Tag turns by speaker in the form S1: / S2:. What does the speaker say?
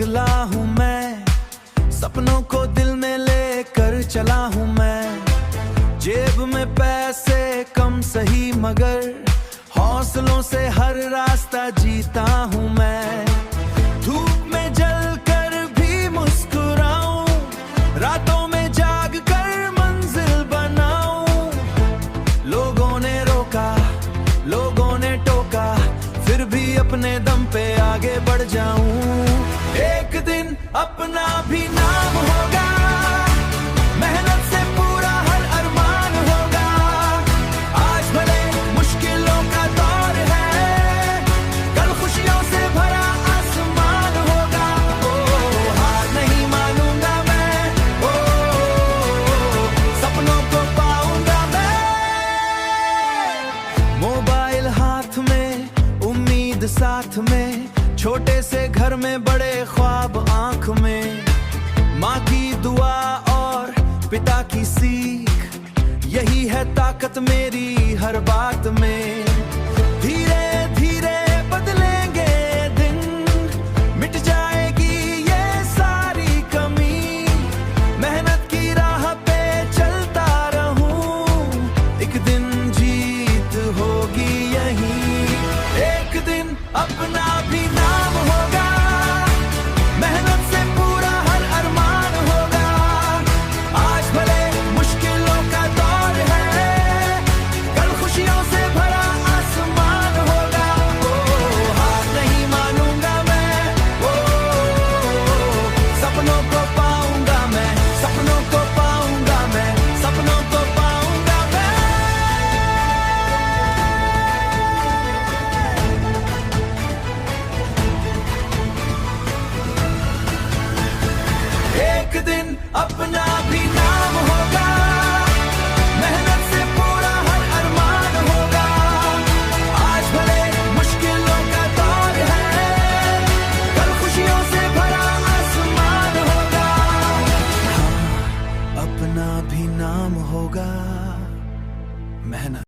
S1: निकला हूँ मैं, सपनों को दिल में लेकर चला हूँ मैं। जेब में पैसे कम सही मगर हौसलों से हर रास्ता जीता हूँ मैं। धूप में जल कर भी मुस्कुराऊं, रातों में जाग कर मंजिल बनाऊं। लोगों ने रोका, लोगों ने टोका, फिर भी अपने दम पे आगे बढ़ जाऊं। एक दिन अपना भी नाम होगा, मेहनत से पूरा हर अरमान होगा। आज भले मुश्किलों का दौर है, कल खुशियों से भरा आसमान होगा। ओ हार नहीं मानूंगा मैं, ओ सपनों को पाऊंगा मैं। मोबाइल हाथ में, उम्मीद साथ में, छोटे से घर में बड़े ख्वाब आंख में। माँ की दुआ और पिता की सीख, यही है ताकत मेरी हर बात में।